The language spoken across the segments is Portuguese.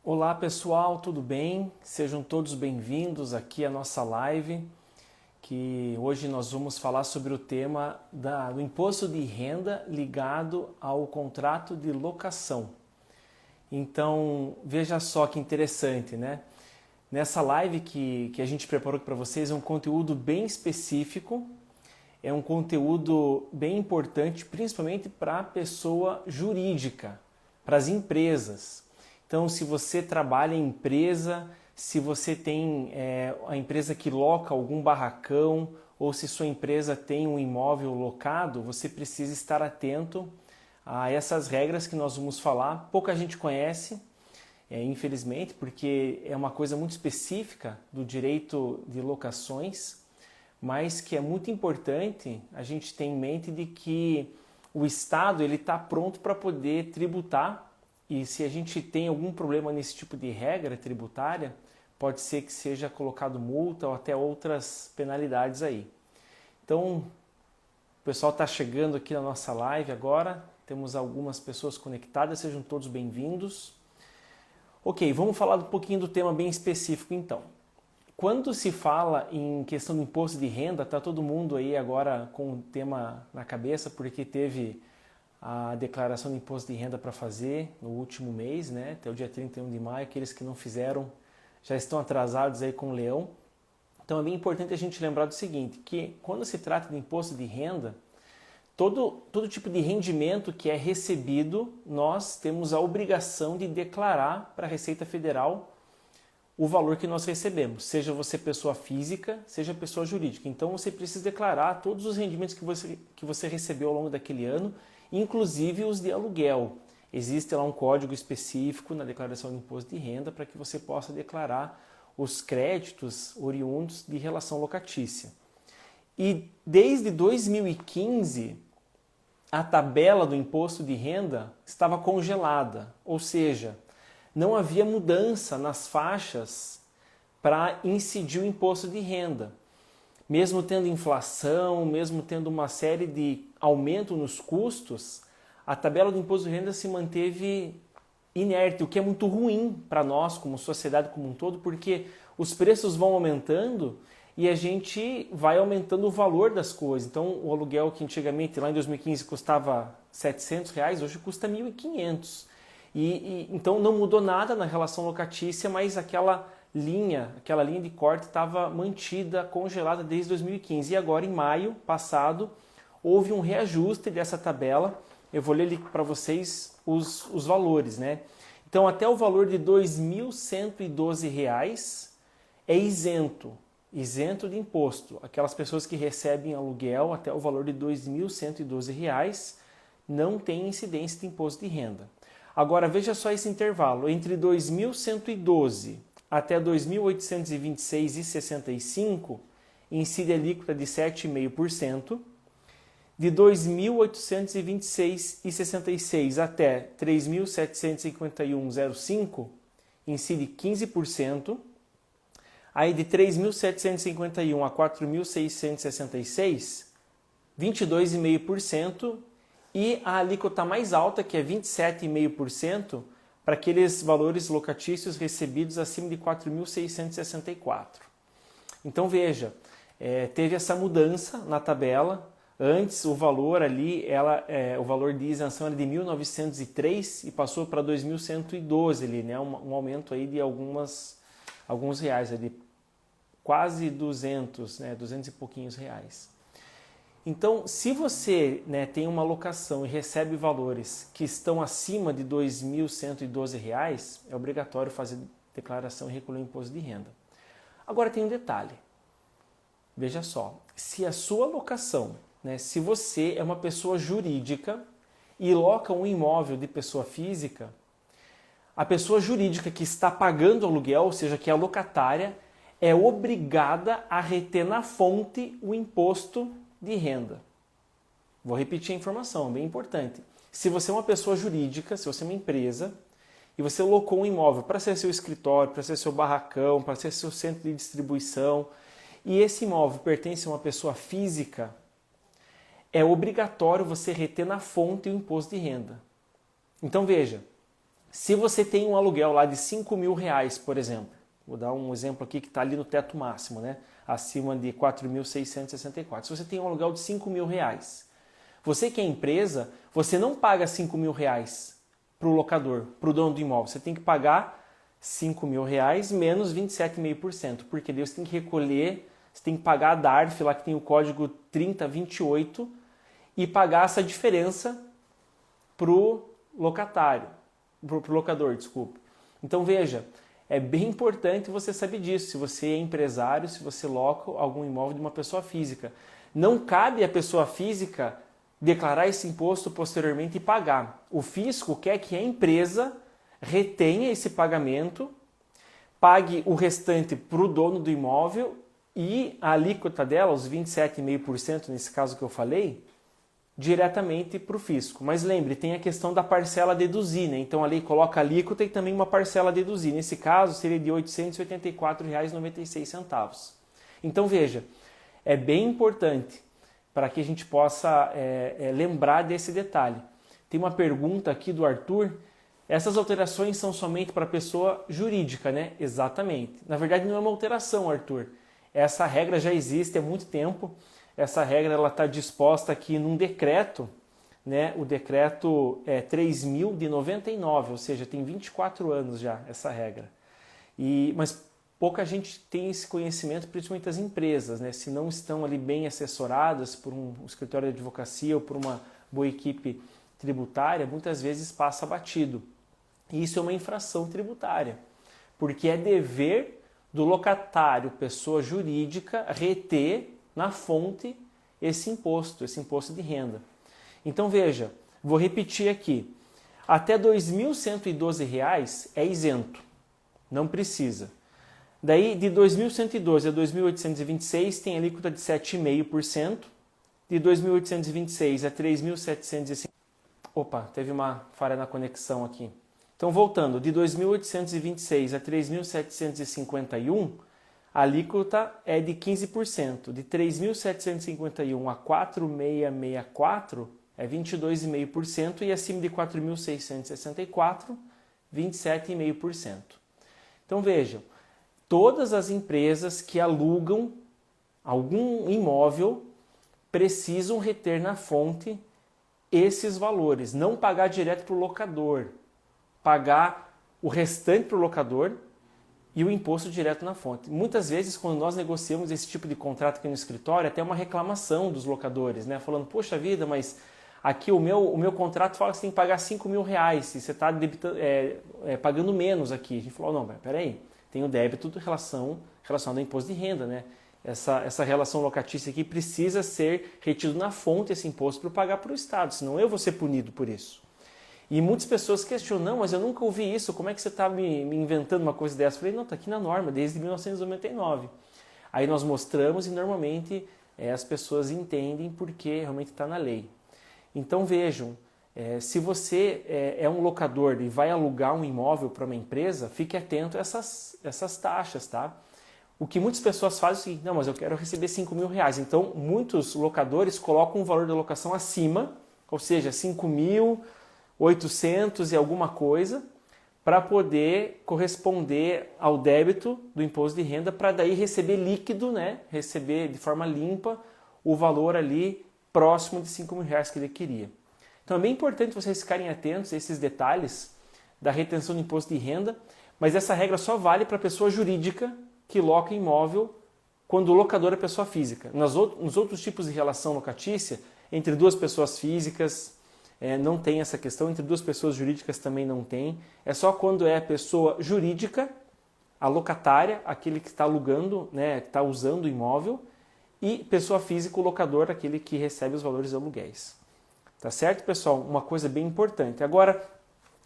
Olá pessoal, tudo bem? Sejam todos bem-vindos aqui à nossa live, que hoje nós vamos falar sobre o tema do imposto de renda ligado ao contrato de locação. Então, veja só que interessante, né? Nessa live que a gente preparou para vocês é um conteúdo bem específico, é um conteúdo bem importante, principalmente para a pessoa jurídica, para as empresas. Então, se você trabalha em empresa, se você tem a empresa que loca algum barracão ou se sua empresa tem um imóvel locado, você precisa estar atento a essas regras que nós vamos falar. Pouca gente conhece, infelizmente, porque é uma coisa muito específica do direito de locações, mas que é muito importante a gente ter em mente de que o Estado ele está pronto para poder tributar. E se a gente tem algum problema nesse tipo de regra tributária, pode ser que seja colocado multa ou até outras penalidades aí. Então, o pessoal está chegando aqui na nossa live agora, temos algumas pessoas conectadas, sejam todos bem-vindos. Ok, vamos falar um pouquinho do tema bem específico então. Quando se fala em questão do imposto de renda, está todo mundo aí agora com o tema na cabeça, porque teve a declaração de imposto de renda para fazer no último mês, né? Até o dia 31 de maio, aqueles que não fizeram já estão atrasados aí com o leão. Então é bem importante a gente lembrar do seguinte, que quando se trata de imposto de renda, todo tipo de rendimento que é recebido, nós temos a obrigação de declarar para a Receita Federal o valor que nós recebemos, seja você pessoa física, seja pessoa jurídica. Então você precisa declarar todos os rendimentos que você recebeu ao longo daquele ano, inclusive os de aluguel. Existe lá um código específico na declaração de imposto de renda para que você possa declarar os créditos oriundos de relação locatícia. E desde 2015, a tabela do imposto de renda estava congelada, ou seja, não havia mudança nas faixas para incidir o imposto de renda. Mesmo tendo inflação, mesmo tendo uma série de aumento nos custos, a tabela do imposto de renda se manteve inerte, o que é muito ruim para nós como sociedade como um todo, porque os preços vão aumentando e a gente vai aumentando o valor das coisas. Então, o aluguel que antigamente, lá em 2015, custava R$ 700, hoje custa R$ 1.500. Então não mudou nada na relação locatícia, mas aquela linha de corte estava mantida, congelada desde 2015. E agora, em maio passado, houve um reajuste dessa tabela. Eu vou ler para vocês os valores, né? Então, até o valor de R$ 2.112 é isento de imposto. Aquelas pessoas que recebem aluguel até o valor de R$ 2.112 não tem incidência de imposto de renda. Agora, veja só esse intervalo. Entre 2.112 até 2.826,65, incide a alíquota de 7,5%. De 2.826,66 até 3.751,05, incide 15%. Aí de 3.751 a 4.666, 22,5%. E a alíquota mais alta, que é 27,5%, para aqueles valores locatícios recebidos acima de 4.664. Então veja, teve essa mudança na tabela. Antes o valor ali, o valor de isenção era de 1.903 e passou para 2.112 ali, né? Um aumento aí de alguns reais, de quase 200, né? 200 e pouquinhos reais. Então, se você tem uma locação e recebe valores que estão acima de R$ 2.112, é obrigatório fazer declaração e recolher o imposto de renda. Agora tem um detalhe. Veja só, se a sua locação, se você é uma pessoa jurídica e loca um imóvel de pessoa física, a pessoa jurídica que está pagando aluguel, ou seja, que é a locatária, é obrigada a reter na fonte o imposto de renda. Vou repetir a informação, bem importante. Se você é uma pessoa jurídica, se você é uma empresa, e você locou um imóvel para ser seu escritório, para ser seu barracão, para ser seu centro de distribuição, e esse imóvel pertence a uma pessoa física, é obrigatório você reter na fonte o imposto de renda. Então veja, Se você tem um aluguel lá de R$ 5.000, por exemplo, vou dar um exemplo aqui que está ali no teto máximo, né? Acima de 4.664. Se você tem um aluguel de R$ 5.000, você que é empresa, você não paga R$ 5.000 para o locador, para o dono do imóvel. Você tem que pagar R$ 5.000 menos 27,5%, porque daí você tem que recolher, você tem que pagar a DARF, lá que tem o código 3028, e pagar essa diferença para o locatário, para o locador, desculpa. Então veja, é bem importante você saber disso, se você é empresário, se você loca algum imóvel de uma pessoa física. Não cabe à pessoa física declarar esse imposto posteriormente e pagar. O fisco quer que a empresa retenha esse pagamento, pague o restante para o dono do imóvel e a alíquota dela, os 27,5% nesse caso que eu falei, diretamente para o fisco. Mas lembre, tem a questão da parcela a deduzir, né? Então a lei coloca a alíquota e também uma parcela a deduzir. Nesse caso seria de R$ 884,96. Então veja, é bem importante para que a gente possa lembrar desse detalhe. Tem uma pergunta aqui do Arthur. Essas alterações são somente para pessoa jurídica, né? Exatamente. Na verdade não é uma alteração, Arthur. Essa regra já existe há muito tempo. Essa regra está disposta aqui num decreto, né? O decreto é 3.000 de 99, ou seja, tem 24 anos já essa regra. Mas pouca gente tem esse conhecimento, principalmente as empresas, né? Se não estão ali bem assessoradas por um escritório de advocacia ou por uma boa equipe tributária, muitas vezes passa batido. E isso é uma infração tributária, porque é dever do locatário, pessoa jurídica, reter na fonte esse imposto de renda. Então veja, vou repetir aqui, até R$ 2.112 é isento, não precisa. Daí de 2.112 a 2.826 tem alíquota de 7,5%, de 2.826 a 3.750. Opa, teve uma falha na conexão aqui. Então voltando, de 2.826 a 3.751, a alíquota é de 15%. De 3.751 a 4.664 é 22,5% e acima de 4.664, 27,5%. Então vejam, todas as empresas que alugam algum imóvel precisam reter na fonte esses valores, não pagar direto para o locador, pagar o restante para o locador e o imposto direto na fonte. Muitas vezes, quando nós negociamos esse tipo de contrato aqui no escritório, até uma reclamação dos locadores, né? Falando, poxa vida, mas aqui o meu contrato fala que você tem que pagar R$ 5.000 e você está pagando menos aqui. A gente falou, não, peraí, tem o débito relacionado ao imposto de renda, né? Essa relação locatícia aqui precisa ser retido na fonte esse imposto para pagar para o Estado, senão eu vou ser punido por isso. E muitas pessoas questionam, não, mas eu nunca ouvi isso, como é que você está me inventando uma coisa dessa? Eu falei, não, está aqui na norma, desde 1999. Aí nós mostramos e normalmente as pessoas entendem porque realmente está na lei. Então vejam, se você é um locador e vai alugar um imóvel para uma empresa, fique atento a essas taxas, tá? O que muitas pessoas fazem é o seguinte, não, mas eu quero receber R$ 5.000. Então muitos locadores colocam o valor da locação acima, ou seja, 5.800 e alguma coisa, para poder corresponder ao débito do imposto de renda, para daí receber líquido, né? Receber de forma limpa o valor ali próximo de R$ 5.000 que ele queria. Então é bem importante vocês ficarem atentos a esses detalhes da retenção do imposto de renda, mas essa regra só vale para a pessoa jurídica que loca imóvel quando o locador é pessoa física. Nos outros tipos de relação locatícia, entre duas pessoas físicas, não tem essa questão, entre duas pessoas jurídicas também não tem. É só quando é a pessoa jurídica, a locatária, aquele que está alugando, né, que está usando o imóvel, e pessoa física, o locador, aquele que recebe os valores de aluguéis. Tá certo, pessoal? Uma coisa bem importante. Agora,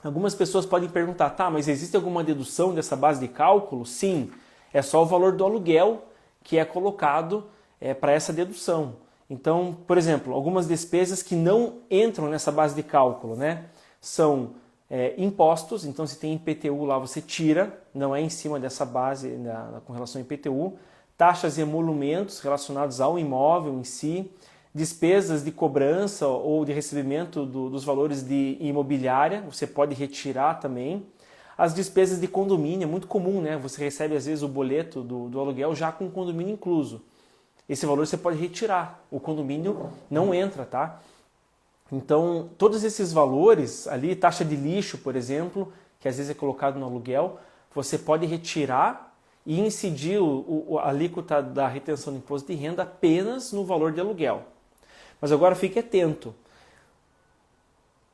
algumas pessoas podem perguntar, tá, mas existe alguma dedução dessa base de cálculo? Sim, é só o valor do aluguel que é colocado para essa dedução. Então, por exemplo, algumas despesas que não entram nessa base de cálculo, né? São impostos, então se tem IPTU lá você tira, não é em cima dessa base com relação ao IPTU. Taxas e emolumentos relacionados ao imóvel em si, despesas de cobrança ou de recebimento dos valores de imobiliária, você pode retirar também. As despesas de condomínio, é muito comum, né? Você recebe às vezes o boleto do aluguel já com o condomínio incluso. Esse valor você pode retirar, o condomínio não entra, tá? Então, todos esses valores ali, taxa de lixo, por exemplo, que às vezes é colocado no aluguel, você pode retirar e incidir a alíquota da retenção do imposto de renda apenas no valor de aluguel. Mas agora fique atento.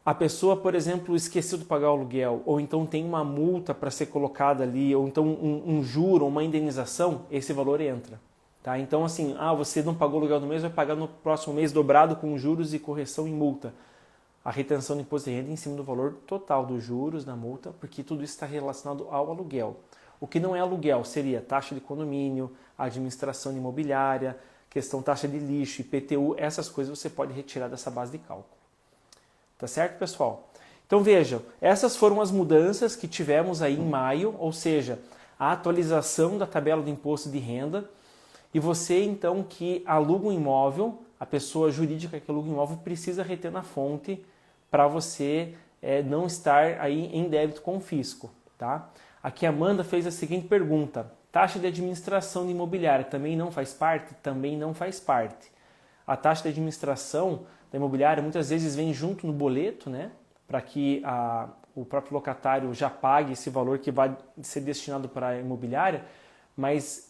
A pessoa, por exemplo, esqueceu de pagar o aluguel, ou então tem uma multa para ser colocada ali, ou então um juro, uma indenização, esse valor entra. Tá? Então, assim, você não pagou o aluguel do mês, vai pagar no próximo mês dobrado com juros e correção e multa. A retenção do imposto de renda em cima do valor total dos juros, da multa, porque tudo isso está relacionado ao aluguel. O que não é aluguel seria taxa de condomínio, administração imobiliária, questão taxa de lixo, IPTU, essas coisas você pode retirar dessa base de cálculo. Tá certo, pessoal? Então vejam, essas foram as mudanças que tivemos aí em maio, ou seja, a atualização da tabela do imposto de renda. E você, então, que aluga um imóvel, a pessoa jurídica que aluga um imóvel precisa reter na fonte para você não estar aí em débito com o fisco, tá? Aqui a Amanda fez a seguinte pergunta: taxa de administração de imobiliária também não faz parte? Também não faz parte. A taxa de administração da imobiliária muitas vezes vem junto no boleto, né? Para que o próprio locatário já pague esse valor que vai ser destinado para a imobiliária, mas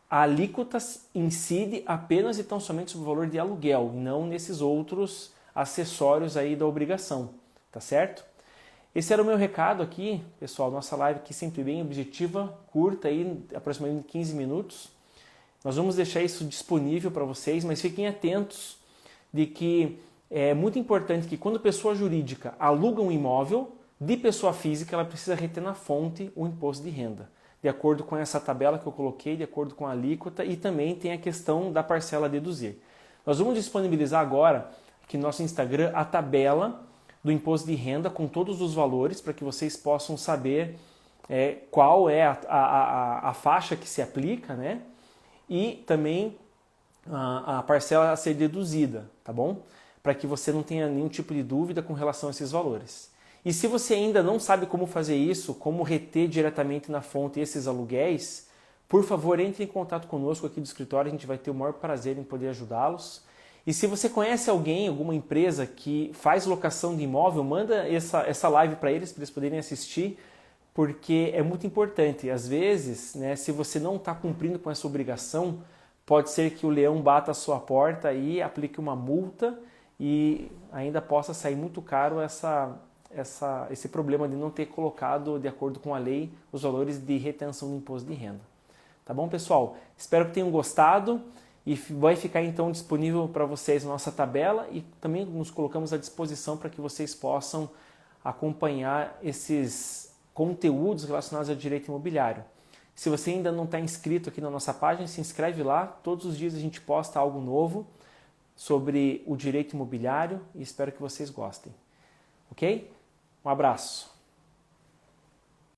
a alíquota incide apenas e tão somente sobre o valor de aluguel, não nesses outros acessórios aí da obrigação, tá certo? Esse era o meu recado aqui, pessoal, nossa live aqui sempre bem objetiva, curta aí, aproximadamente 15 minutos. Nós vamos deixar isso disponível para vocês, mas fiquem atentos de que é muito importante que quando pessoa jurídica aluga um imóvel, de pessoa física ela precisa reter na fonte o imposto de renda, de acordo com essa tabela que eu coloquei, de acordo com a alíquota, e também tem a questão da parcela a deduzir. Nós vamos disponibilizar agora aqui no nosso Instagram a tabela do imposto de renda com todos os valores para que vocês possam saber qual é a faixa que se aplica, né? E também a parcela a ser deduzida, tá bom? Para que você não tenha nenhum tipo de dúvida com relação a esses valores. E se você ainda não sabe como fazer isso, como reter diretamente na fonte esses aluguéis, por favor, entre em contato conosco aqui do escritório, a gente vai ter o maior prazer em poder ajudá-los. E se você conhece alguém, alguma empresa que faz locação de imóvel, manda essa live para eles poderem assistir, porque é muito importante. Às vezes, né, se você não está cumprindo com essa obrigação, pode ser que o leão bata a sua porta e aplique uma multa e ainda possa sair muito caro esse problema de não ter colocado, de acordo com a lei, os valores de retenção do imposto de renda. Tá bom, pessoal? Espero que tenham gostado e vai ficar então disponível para vocês a nossa tabela e também nos colocamos à disposição para que vocês possam acompanhar esses conteúdos relacionados ao direito imobiliário. Se você ainda não está inscrito aqui na nossa página, se inscreve lá. Todos os dias a gente posta algo novo sobre o direito imobiliário e espero que vocês gostem. Ok? Um abraço!